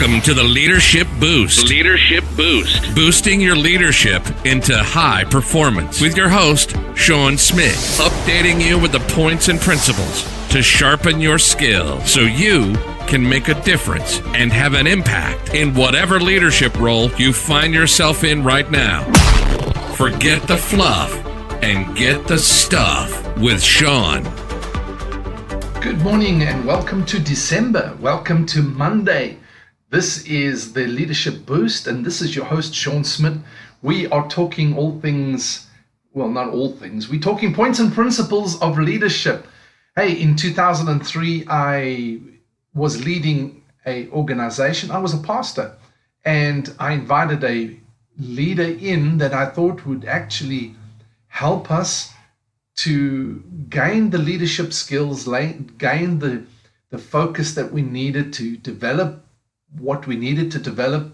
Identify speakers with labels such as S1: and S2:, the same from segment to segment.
S1: Welcome to the Leadership Boost. Leadership Boost. Boosting your leadership into high performance with your host, Sean Smith. Updating you with the points and principles to sharpen your skill so you can make a difference and have an impact in whatever leadership role you find yourself in right now. Forget the fluff and get the stuff with Sean.
S2: Good morning and welcome to December. Welcome to Monday. This is the Leadership Boost and this is your host, Sean Smith. We are talking all things, well, not all things. We're talking points and principles of leadership. Hey, in 2003, I was leading an organization. I was a pastor and I invited a leader in that I thought would actually help us to gain the leadership skills, gain the focus that we needed to develop what we needed to develop.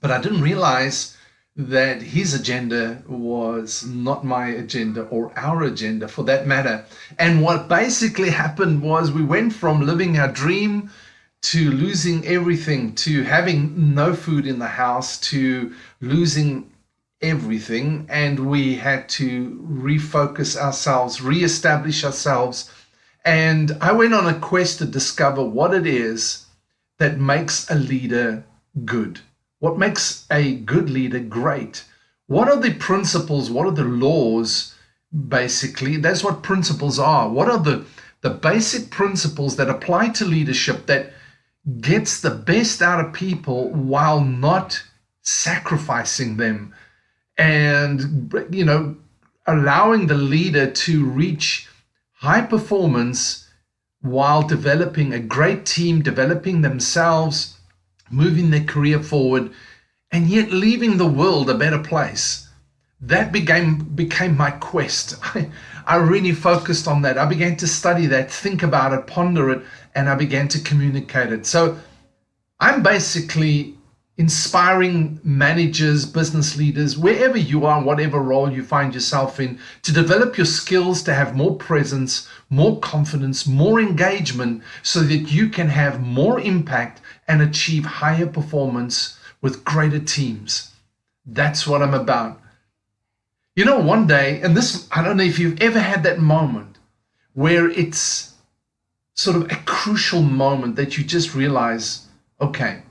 S2: But I didn't realize that his agenda was not my agenda or our agenda for that matter. And what basically happened was we went from living our dream to losing everything, to having no food in the house, to losing everything, and we had to refocus ourselves, reestablish ourselves. And I went on a quest to discover what it is that makes a leader good. What makes a good leader great? What are the principles? What are the laws? Basically, that's what principles are. What are the basic principles that apply to leadership that gets the best out of people while not sacrificing them? And, allowing the leader to reach high performance while developing a great team, developing themselves, moving their career forward, and yet leaving the world a better place. That became my quest. I really focused on that. I began to study that, think about it, ponder it, and I began to communicate it. So I'm basically inspiring managers, business leaders, wherever you are, whatever role you find yourself in, to develop your skills, to have more presence, more confidence, more engagement, so that you can have more impact and achieve higher performance with greater teams. That's what I'm about. One day, and this, I don't know if you've ever had that moment where it's sort of a crucial moment that you just realize, okay,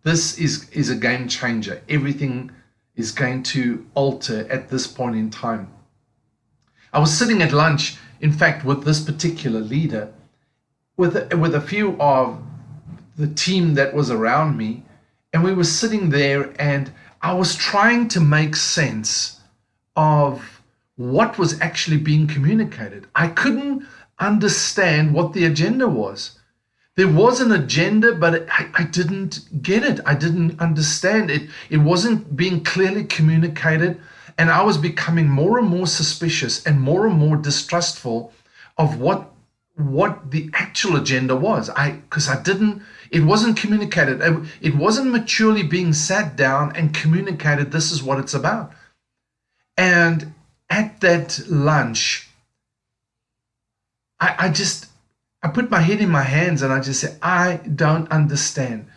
S2: this is a game changer. Everything is going to alter at this point in time. I was sitting at lunch, in fact, with this particular leader, with a few of the team that was around me, and we were sitting there and I was trying to make sense of what was actually being communicated. I couldn't understand what the agenda was. There was an agenda, but I didn't get it. I didn't understand it. It wasn't being clearly communicated. And I was becoming more and more suspicious and more distrustful of what the actual agenda was. Because it wasn't communicated. It wasn't maturely being sat down and communicated, this is what it's about. And at that lunch, I put my head in my hands and I just said, I don't understand.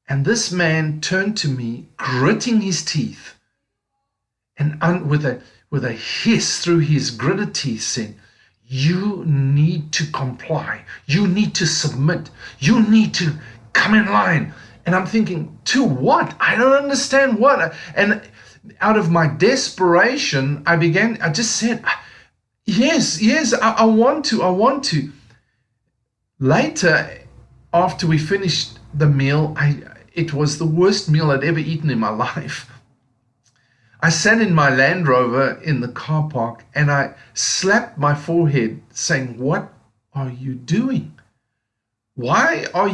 S2: And this man turned to me, gritting his teeth, and with a hiss through his gritted teeth said, you need to comply. You need to submit. You need to come in line. And I'm thinking, to what? I don't understand what. And out of my desperation, I just said, yes, I want to. Later, after we finished the meal, it was the worst meal I'd ever eaten in my life. I sat in my Land Rover in the car park and I slapped my forehead saying, what are you doing? Why are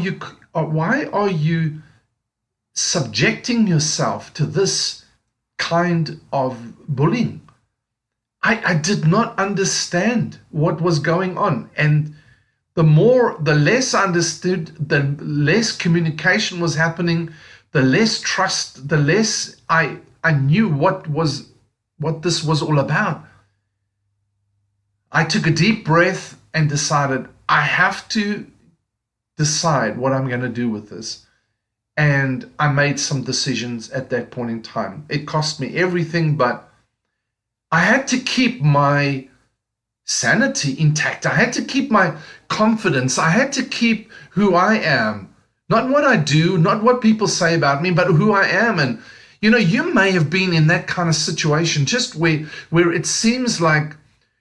S2: you subjecting yourself to this kind of bullying? I did not understand what was going on. And the less I understood, the less communication was happening, the less trust, the less I knew what this was all about. I took a deep breath and decided I have to decide what I'm going to do with this. and I made some decisions at that point in time. It cost me everything, but I had to keep my sanity intact. I had to keep my confidence. I had to keep who I am. Not what I do, not what people say about me, but who I am. And, you may have been in that kind of situation, just where it seems like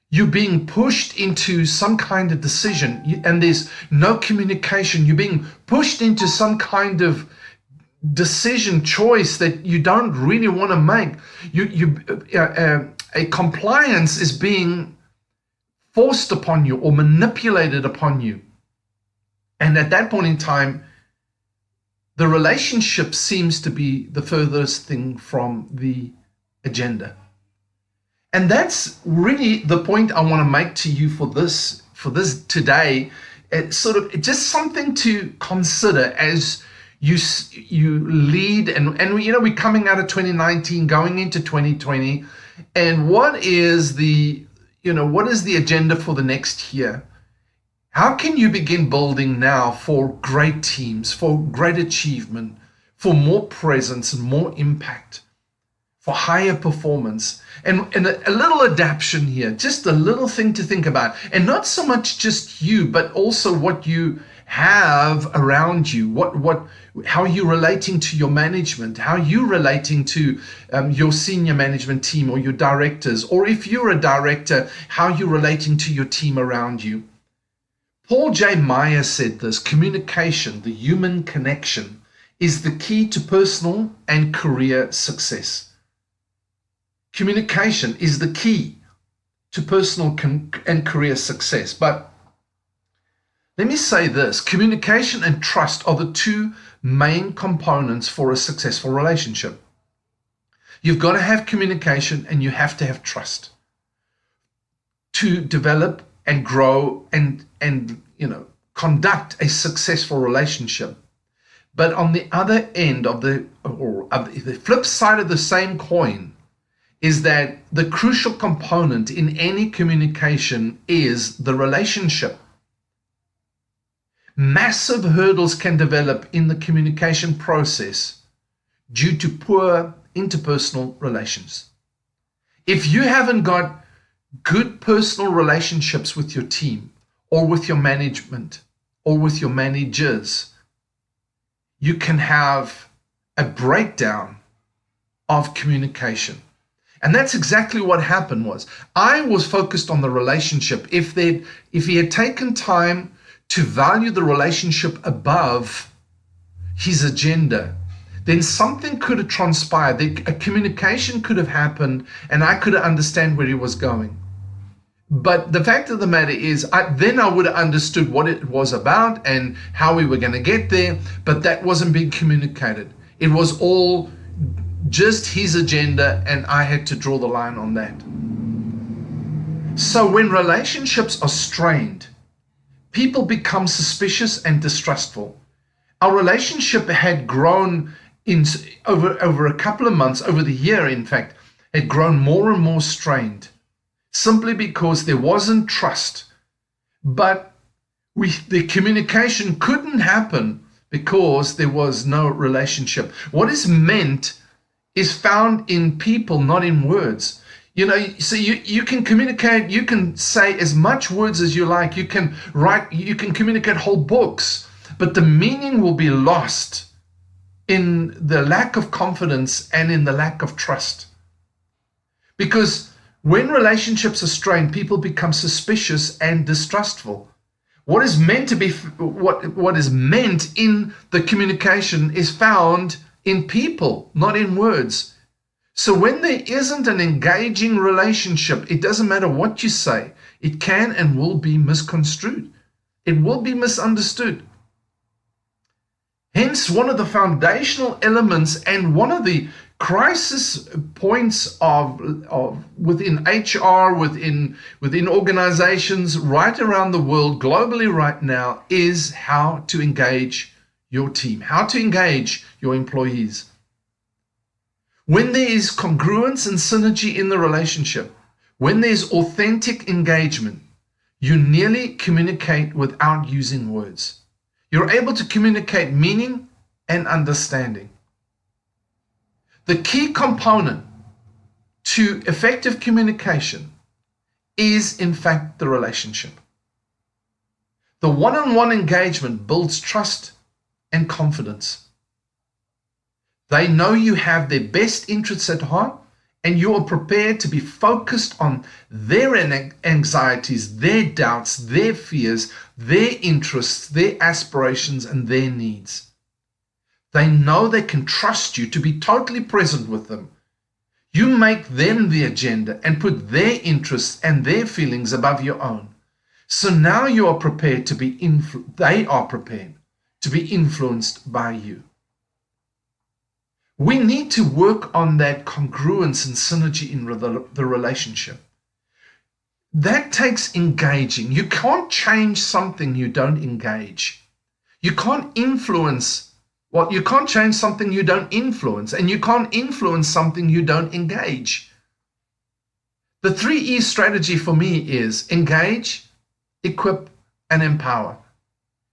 S2: you're being pushed into some kind of decision and there's no communication. You're being pushed into some kind of decision choice that you don't really want to make. A compliance is being forced upon you or manipulated upon you. And at that point in time, the relationship seems to be the furthest thing from the agenda. And that's really the point I want to make to you for this today. It's sort of just something to consider as you lead, and we're coming out of 2019, going into 2020, and what is the agenda for the next year? How can you begin building now for great teams, for great achievement, for more presence and more impact, for higher performance? And a little adaptation here, just a little thing to think about. And not so much just you, but also what you have around you, how you're relating to your management, how you're relating to your senior management team or your directors, or if you're a director, how you're relating to your team around you. Paul J Meyer said this: communication, the human connection, is the key to personal and career success. Communication is the key to personal and career success. But let me say this: communication and trust are the two main components for a successful relationship. You've got to have communication and you have to have trust to develop and grow and conduct a successful relationship. But on the other end of the flip side of the same coin is that the crucial component in any communication is the relationship. Massive hurdles can develop in the communication process due to poor interpersonal relations. If you haven't got good personal relationships with your team or with your management or with your managers, you can have a breakdown of communication. And that's exactly what happened. I was focused on the relationship. If he had taken time to value the relationship above his agenda, then something could have transpired. A communication could have happened and I could understand where he was going. But the fact of the matter is, then I would have understood what it was about and how we were going to get there, but that wasn't being communicated. It was all just his agenda, and I had to draw the line on that. So when relationships are strained, people become suspicious and distrustful. Our relationship had grown over a couple of months, over the year in fact, had grown more and more strained, simply because there wasn't trust. But the communication couldn't happen because there was no relationship. What is meant is found in people, not in words. So you can communicate, you can say as much words as you like, you can write, you can communicate whole books, but the meaning will be lost in the lack of confidence and in the lack of trust. Because when relationships are strained, people become suspicious and distrustful. What is meant to be, what is meant in the communication is found in people, not in words. So when there isn't an engaging relationship, it doesn't matter what you say, it can and will be misconstrued. It will be misunderstood. Hence, one of the foundational elements and one of the crisis points of within HR, within organizations right around the world, globally right now, is how to engage your team, how to engage your employees. When there is congruence and synergy in the relationship, when there's authentic engagement, you nearly communicate without using words. You're able to communicate meaning and understanding. The key component to effective communication is, in fact, the relationship. The one-on-one engagement builds trust and confidence. They know you have their best interests at heart, and you are prepared to be focused on their anxieties, their doubts, their fears, their interests, their aspirations, and their needs. They know they can trust you to be totally present with them. You make them the agenda and put their interests and their feelings above your own. So now you are prepared to be they are prepared to be influenced by you. We need to work on that congruence and synergy in the relationship. That takes engaging. You can't change something you don't engage. You can't influence you can't change something you don't influence, and you can't influence something you don't engage. The 3E strategy for me is engage, equip, and empower.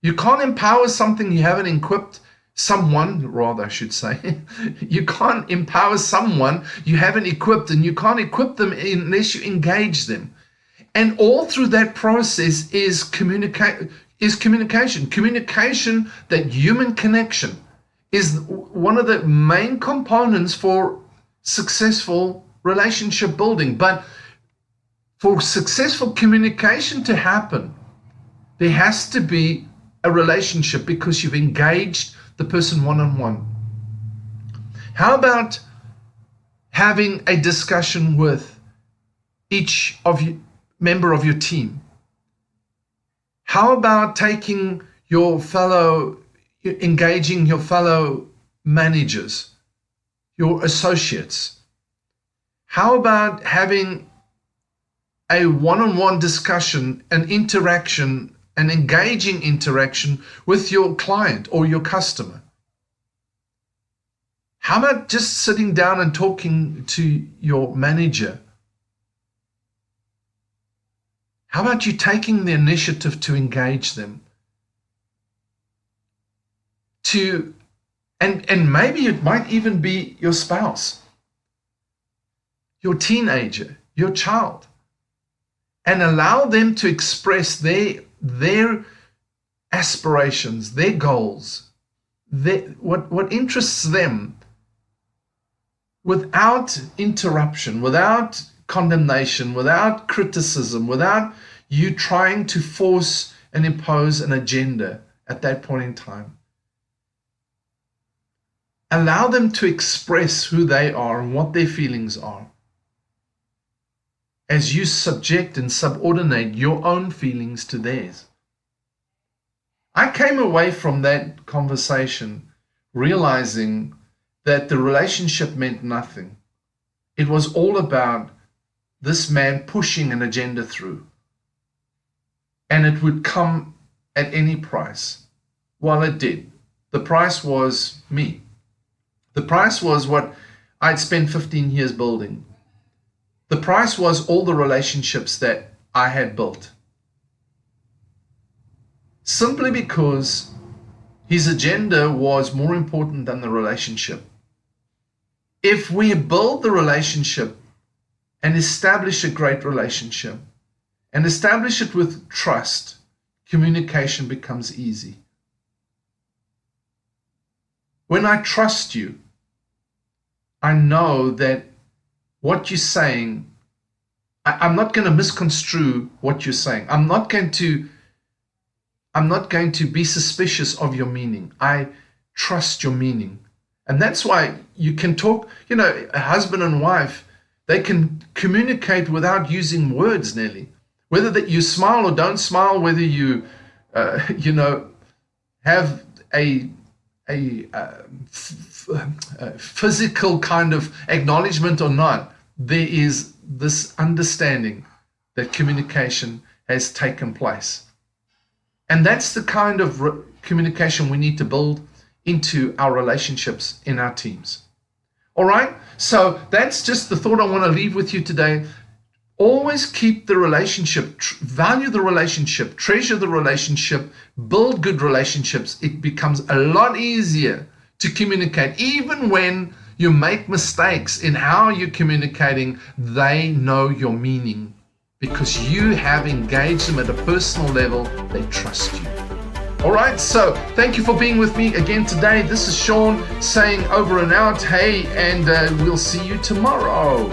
S2: You can't empower something you haven't equipped someone, rather I should say. You can't empower someone you haven't equipped, and you can't equip them unless you engage them. And all through that process is communication. Communication, that human connection, is one of the main components for successful relationship building. But for successful communication to happen, there has to be a relationship, because you've engaged the person one-on-one. How about having a discussion with each of you, member of your team? How about engaging your fellow managers, your associates? How about having a one-on-one discussion, an interaction, an engaging interaction with your client or your customer? How about just sitting down and talking to your manager? How about you taking the initiative to engage them? And maybe it might even be your spouse, your teenager, your child, and allow them to express their aspirations, their goals, what interests them, without interruption, without condemnation, without criticism, without you trying to force and impose an agenda at that point in time. Allow them to express who they are and what their feelings are, as you subject and subordinate your own feelings to theirs. I came away from that conversation realizing that the relationship meant nothing. It was all about this man pushing an agenda through, and it would come at any price. Well, it did. The price was me. The price was what I'd spent 15 years building. The price was all the relationships that I had built. Simply because his agenda was more important than the relationship. If we build the relationship and establish a great relationship and establish it with trust, communication becomes easy. When I trust you, I know that what you're saying, I'm not going to misconstrue what you're saying. I'm not going to be suspicious of your meaning. I trust your meaning. And that's why you can talk, a husband and wife, they can communicate without using words nearly. Whether that you smile or don't smile, whether you, have a physical kind of acknowledgement or not, there is this understanding that communication has taken place. And that's the kind of communication we need to build into our relationships in our teams. All right, so that's just the thought I want to leave with you today. Always keep the relationship, value the relationship, treasure the relationship, build good relationships. It becomes a lot easier to communicate. Even when you make mistakes in how you're communicating, they know your meaning because you have engaged them at a personal level. They trust you. All right, so thank you for being with me again today. This is Sean saying over and out. Hey, and we'll see you tomorrow.